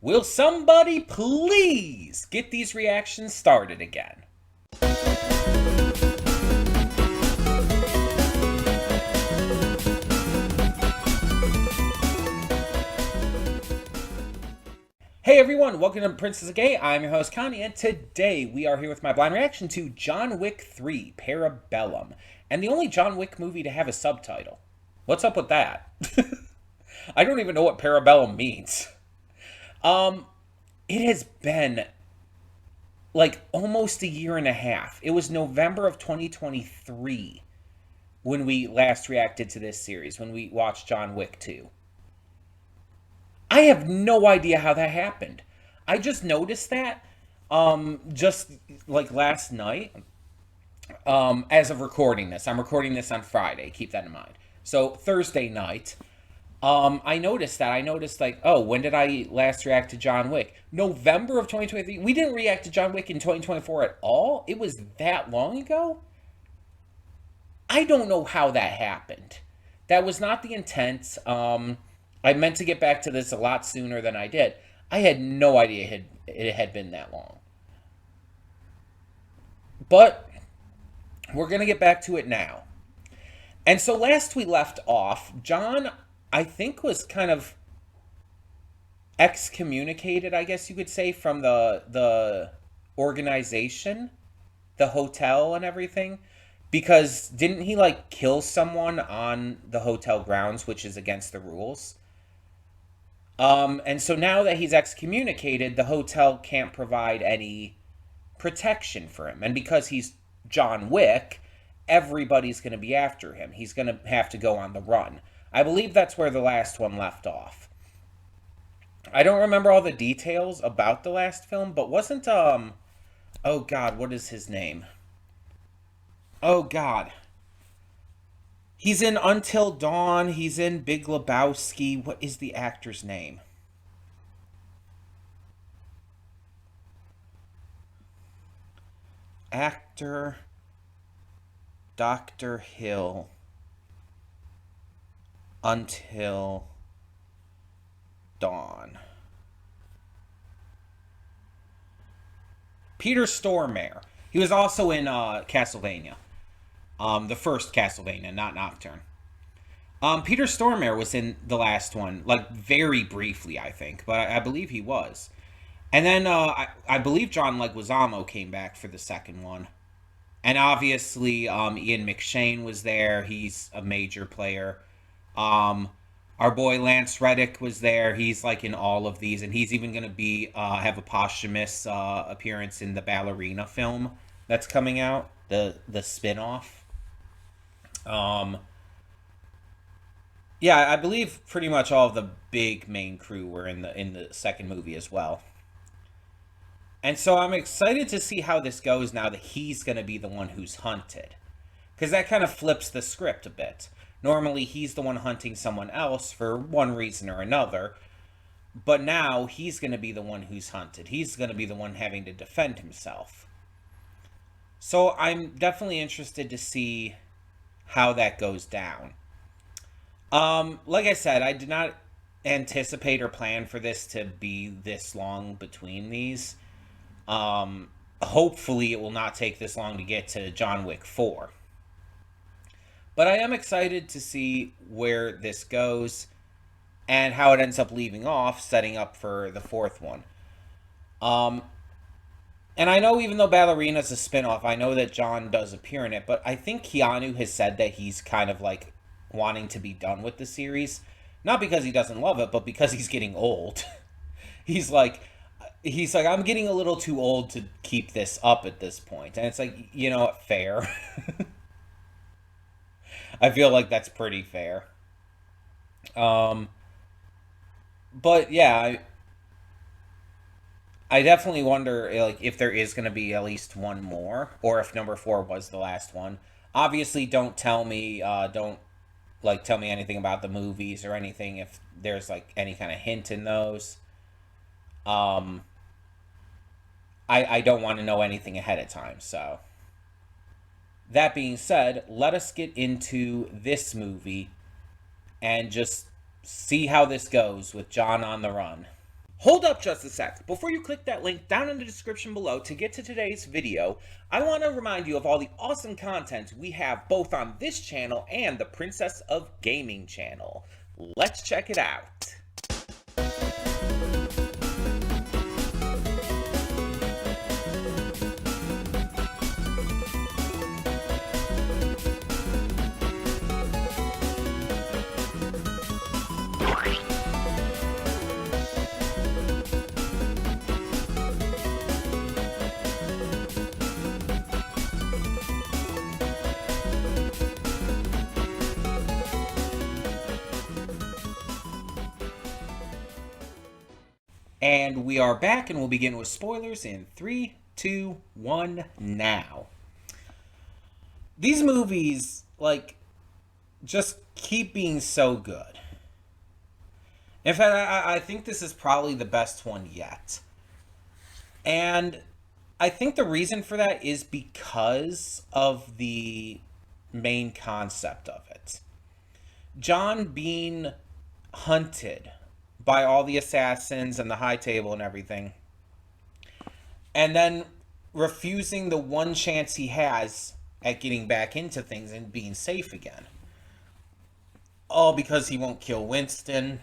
Will somebody please get these reactions started again? Hey everyone, welcome to Princess of Gay. I'm your host Connie, and today we are here with my blind reaction to John Wick 3, Parabellum, and the only John Wick movie to have a subtitle. What's up with that? I don't even know what Parabellum means. It has been like almost a year and a half. It was November of 2023 when we last reacted to this series, when we watched John Wick 2. I have no idea how that happened. I just noticed that just like last night. As of recording this, I'm recording this on Friday. Keep that in mind. So Thursday night, I noticed that. I noticed like, oh, when did I last react to John Wick? November of 2023. We didn't react to John Wick in 2024 at all. It was that long ago. I don't know how that happened. That was not the intent. I meant to get back to this a lot sooner than I did. I had no idea it had been that long. But we're going to get back to it now. And so last we left off, John, I think, was kind of excommunicated, I guess you could say, from the organization, the hotel and everything. Because didn't he, like, kill someone on the hotel grounds, which is against the rules? And so now that he's excommunicated, the hotel can't provide any protection for him. And because he's John Wick, everybody's going to be after him. He's going to have to go on the run. I believe that's where the last one left off. I don't remember all the details about the last film, but wasn't, oh God, what is his name? Oh God. He's in Until Dawn. He's in Big Lebowski. What is the actor's name? Actor Dr. Hill. Until Dawn. Peter Stormare. He was also in Castlevania. The first Castlevania, not Nocturne. Peter Stormare was in the last one, like very briefly, I think, but I believe he was. And then I believe John Leguizamo came back for the second one. And obviously Ian McShane was there. He's a major player. Our boy Lance Reddick was there. He's like in all of these, and he's even going to be have a posthumous appearance in the Ballerina film that's coming out, the spin-off. Yeah, I believe pretty much all of the big main crew were in the second movie as well. And so I'm excited to see how this goes now that he's going to be the one who's hunted. Because that kind of flips the script a bit. Normally he's the one hunting someone else for one reason or another. But now he's going to be the one who's hunted. He's going to be the one having to defend himself. So I'm definitely interested to see how that goes down. Like I said, I did not anticipate or plan for this to be this long between these. Hopefully it will not take this long to get to John Wick 4. But I am excited to see where this goes and how it ends up leaving off, setting up for the fourth one. And I know even though Ballerina's a spinoff, I know that John does appear in it, but I think Keanu has said that he's kind of like wanting to be done with the series. Not because he doesn't love it, but because he's getting old. He's like, I'm getting a little too old to keep this up at this point. And it's like, you know what, fair. I feel like that's pretty fair. But yeah, I definitely wonder like if there is going to be at least one more, or if number 4 was the last one. Obviously, don't tell me, don't like tell me anything about the movies or anything if there's like any kind of hint in those. I don't want to know anything ahead of time, so. That being said, let us get into this movie and just see how this goes with John on the run. Hold up just a sec. Before you click that link down in the description below to get to today's video, I want to remind you of all the awesome content we have both on this channel and the Princess of Gaming channel. Let's check it out. And we are back, and we'll begin with spoilers in 3, 2, 1, now. These movies, like, just keep being so good. In fact, I think this is probably the best one yet. And I think the reason for that is because of the main concept of it. John being hunted by all the assassins and the high table and everything, and then refusing the one chance he has at getting back into things and being safe again, all because he won't kill Winston,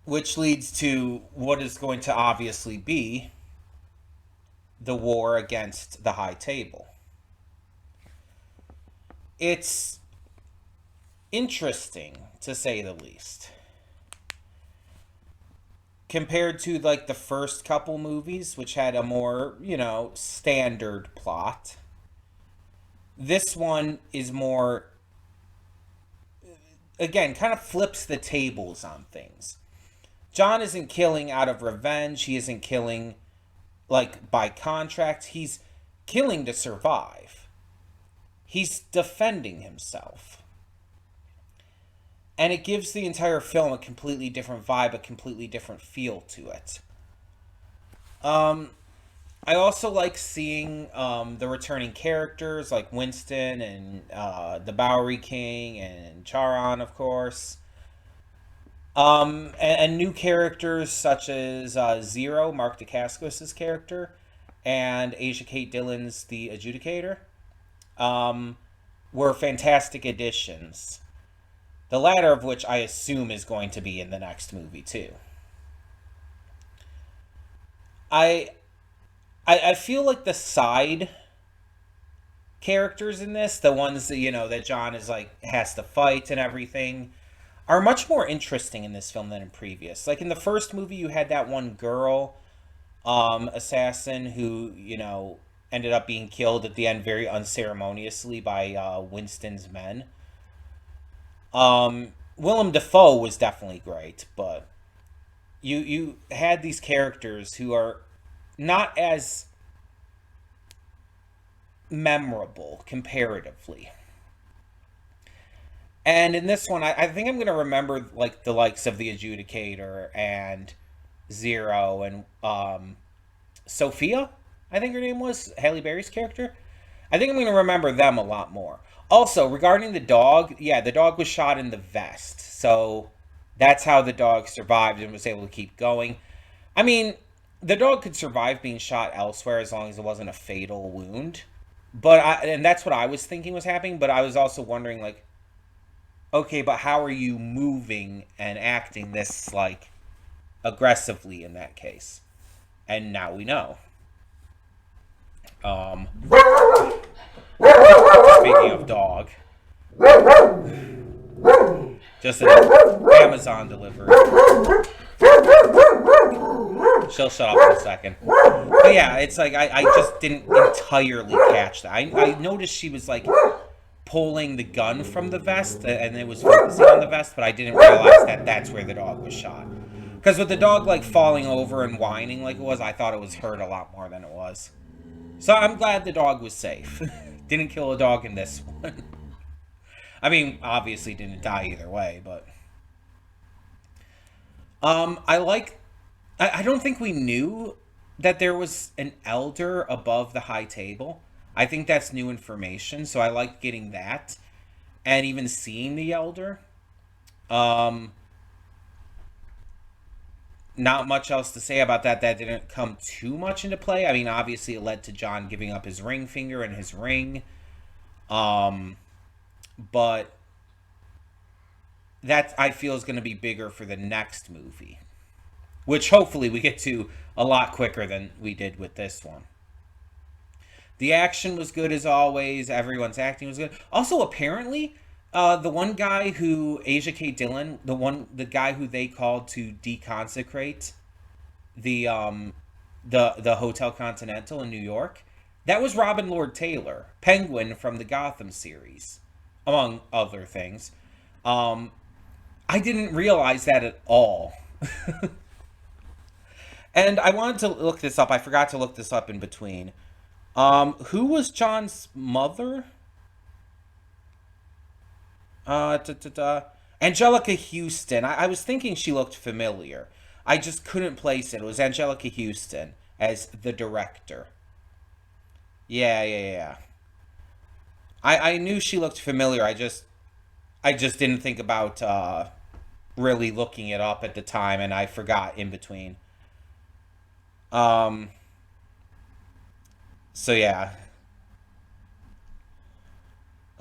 which leads to what is going to obviously be the war against the high table. It's interesting, to say the least. Compared to, like, the first couple movies, which had a more, standard plot. This one is more, again, kind of flips the tables on things. John isn't killing out of revenge. He isn't killing, like, by contract. He's killing to survive. He's defending himself. And it gives the entire film a completely different vibe, a completely different feel to it. I also like seeing the returning characters like Winston and the Bowery King and Charon, of course. And new characters such as Zero, Mark Dacascos' character, and Asia Kate Dillon's The Adjudicator, were fantastic additions. The latter of which I assume is going to be in the next movie too. I feel like the side characters in this, the ones that, that John is like has to fight and everything, are much more interesting in this film than in previous. Like in the first movie, you had that one girl assassin who, ended up being killed at the end very unceremoniously by Winston's men. Willem Dafoe was definitely great, but you had these characters who are not as memorable comparatively. And in this one, I think I'm going to remember like the likes of the Adjudicator and Zero and Sophia, I think her name was, Halle Berry's character. I think I'm going to remember them a lot more. Also, regarding the dog, yeah, the dog was shot in the vest. So that's how the dog survived and was able to keep going. I mean, the dog could survive being shot elsewhere as long as it wasn't a fatal wound. And that's what I was thinking was happening. But I was also wondering, like, okay, but how are you moving and acting this, like, aggressively in that case? And now we know. Speaking of dog, just an Amazon delivery. She'll shut up in a second. But yeah, it's like I just didn't entirely catch that. I noticed she was like pulling the gun from the vest and it was focusing on the vest, but I didn't realize that that's where the dog was shot. Because with the dog like falling over and whining like it was, I thought it was hurt a lot more than it was. So I'm glad the dog was safe. Didn't kill a dog in this one. I mean, obviously didn't die either way, but I don't think we knew that there was an elder above the high table. I think that's new information, so I like getting that and even seeing the elder. not much else to say about that. That didn't come too much into play. I mean, obviously, it led to John giving up his ring finger and his ring. Um, but that I feel is going to be bigger for the next movie, which hopefully we get to a lot quicker than we did with this one. The action was good as always. Everyone's acting was good. Also, apparently, the one guy who Asia K. Dillon, the guy who they called to deconsecrate the the Hotel Continental in New York, that was Robin Lord Taylor, Penguin from the Gotham series, among other things. Um, I didn't realize that at all. And I wanted to look this up. I forgot to look this up in between. Who was John's mother? Angelica Houston. I was thinking she looked familiar. I just couldn't place it. It was Angelica Houston as the director. Yeah, yeah, yeah. I knew she looked familiar. I just didn't think about really looking it up at the time, and I forgot in between. Um, so yeah.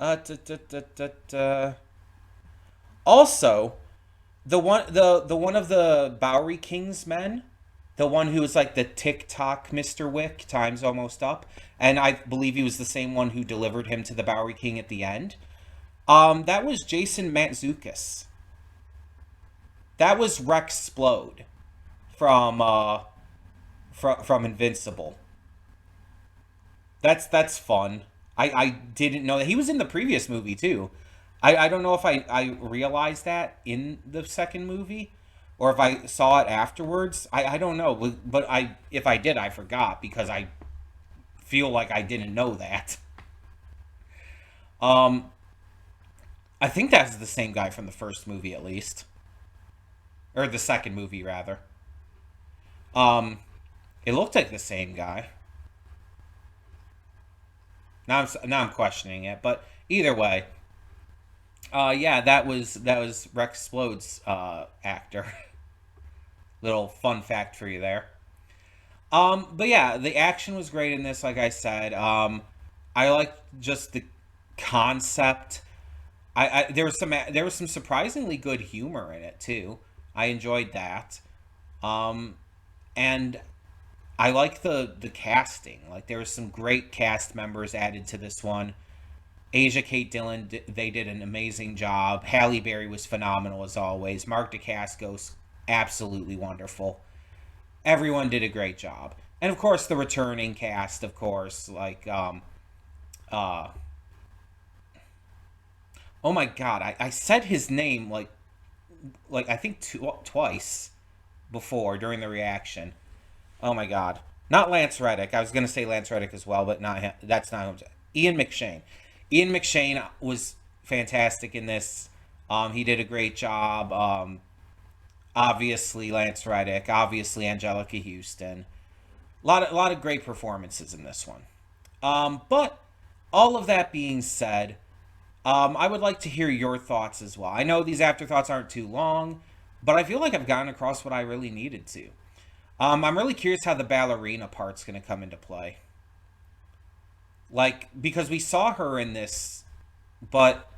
Uh, da, da, da, da, da. Also, the one of the Bowery King's men, the one who was like the TikTok Mr. Wick, time's almost up, and I believe he was the same one who delivered him to the Bowery King at the end. That was Jason Mantzoukas. That was Rex Splode from from Invincible. That's fun. I didn't know that he was in the previous movie too. I don't know if I realized that in the second movie or if I saw it afterwards. I don't know, but I if I did I forgot because I feel like I didn't know that. Um, I think that's the same guy from the first movie at least, or the second movie rather. Um, it looked like the same guy. Now I'm questioning it, but either way, yeah, that was Rex Explode's actor. Little fun fact for you there. But yeah, the action was great in this. Like I said, I liked just the concept. There was some surprisingly good humor in it too. I enjoyed that. Um, and I like the casting. Like there was some great cast members added to this one. Asia Kate Dillon, they did an amazing job. Halle Berry was phenomenal as always. Mark DeCascos, absolutely wonderful. Everyone did a great job, and of course the returning cast, of course, like uh, oh my god, I said his name like I think twice before during the reaction. Oh my god. Not Lance Reddick. I was going to say Lance Reddick as well, but not him. That's not him. Ian McShane. Ian McShane was fantastic in this. He did a great job. Obviously Lance Reddick. Obviously Angelica Houston. A lot of great performances in this one. But all of that being said, I would like to hear your thoughts as well. I know these afterthoughts aren't too long, but I feel like I've gotten across what I really needed to. I'm really curious how the ballerina part's going to come into play. Like, because we saw her in this, but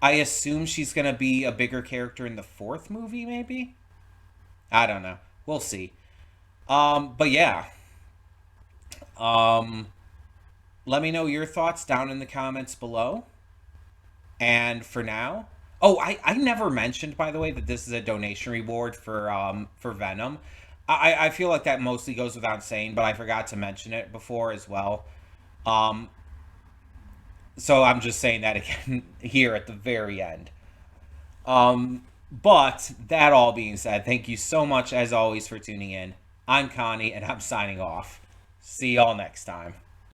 I assume she's going to be a bigger character in the fourth movie, maybe? I don't know. We'll see. But yeah. Um, Let me know your thoughts down in the comments below. And for now, oh, I never mentioned, by the way, that this is a donation reward for Venom. I feel like that mostly goes without saying, but I forgot to mention it before as well. Um, so I'm just saying that again here at the very end. But that all being said, thank you so much as always for tuning in. I'm Connie, and I'm signing off. See y'all next time.